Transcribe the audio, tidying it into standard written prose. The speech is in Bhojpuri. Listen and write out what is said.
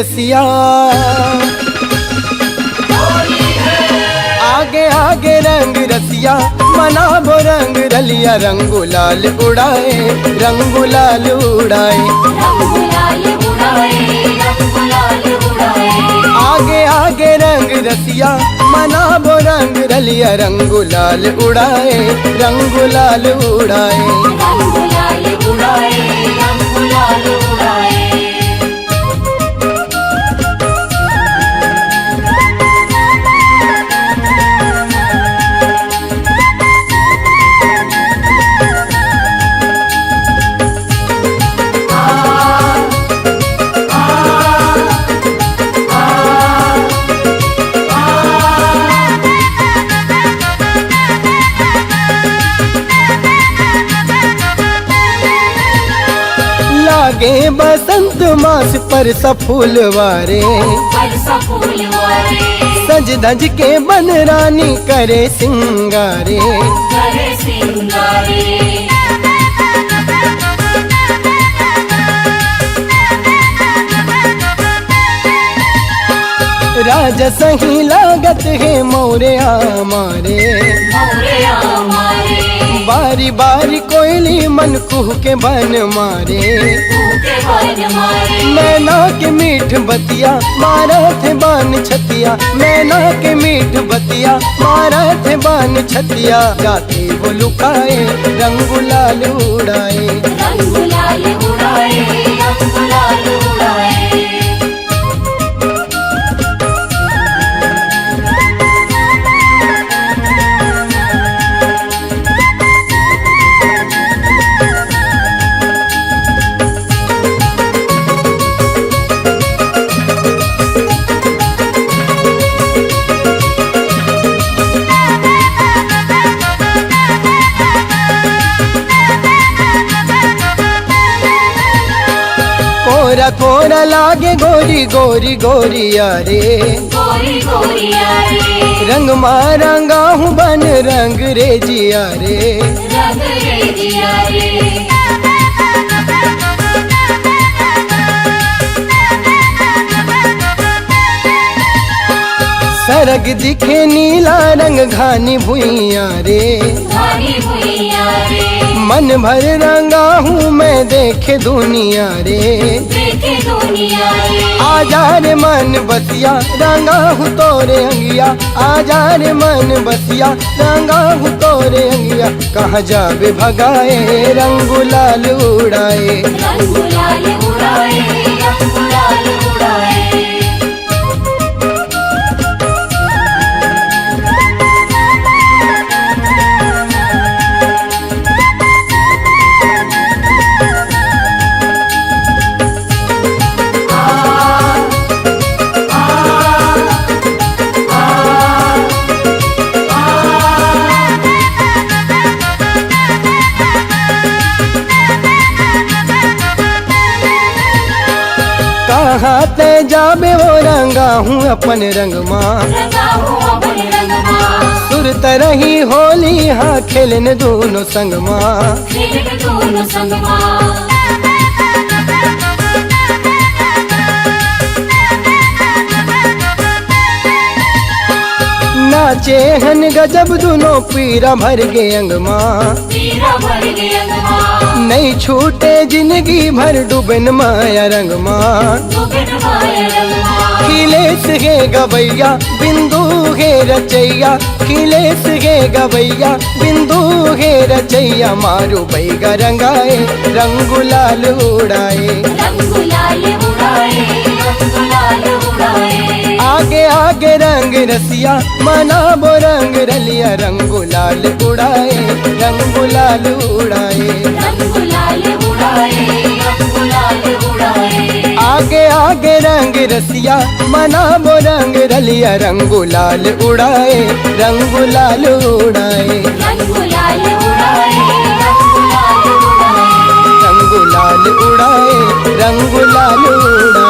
रसिया, आगे आगे रंग रसिया मनाबो रंग रलिया, रंग गुलाल उड़ाए रंग गुलाल उड़ाए, आगे आगे रंग रसिया मनाबो रंग रलिया, रंग गुलाल उड़ाए रंग गुलाल उड़ाए। लागे बसंत मास पर फूलवारे, सज धज के बन रानी करे सिंगारे, राजा सही लागत है मोरे हमारे, बारी बारी कोयली मन कुह के बन मारे, मैना के मीठ बतिया मारा थे बान छतिया, मैना के मीठ बतिया मारा थे बान छतिया, जाते वो लुकाए रंग गुलाल उड़ाए, रंग गुलाल उड़ाए, रंग गुलाल उड़ाए। कोरा कोरा लागे गोरी गोरी गोरिया रे, गोरी गोरिया रे, रंग मारंगा हूँ बन रंग रे जिया रे, रंग रे जिया रे। सरग दिखे नीला रंग घानी भुइया रे, घानी भुइया रे, मन भर रंगा हूँ मैं देखे दुनिया रे, देखे दुनिया रे। आजा रे मन बसिया रंगा हूँ तोरे अंगिया, आजा रे मन बसिया रंगा हूँ तोरे अंगिया, कहाँ जावे भगाए रंग गुलाल उड़ाए, रंग गुलाल उड़ाए, रंग गुलाल उड़ाए। कहाँ ते जाबे वो रंगा हूँ अपन रंग माँ, सुर तरही होली हाँ खेलन दोनों संग माँ, नाचे हन गजब दोनों पीरा भर गे अंग माँ, नहीं छूटे जिंदगी भर डूबन माया रंग माँ, खिलेस गे गवैया बिंदु गे रचैया, खिलेस गे गवैया बिंदु गे रचैया, मारू बैगा रंगाए रंग गुलाल उड़ाए, रंग गुलाल उड़ाए, रंग गुलाल उड़ाए। आगे आगे रंग रसिया मनाबो रंग रलिया, रंग गुलाल उड़ाए रंग गुलाल उड़ाए, रंग गुलाल उड़ाए, रंग गुलाल उड़ाए। आगे आगे रंग रसिया मनाबो रंग रलिया, रंग गुलाल उड़ाए रंग गुलाल उड़ाए, रंग गुलाल उड़ाए, रंग गुलाल उड़ाए, रंग गुलाल उड़ाए, रंग गुलाल उड़ाए।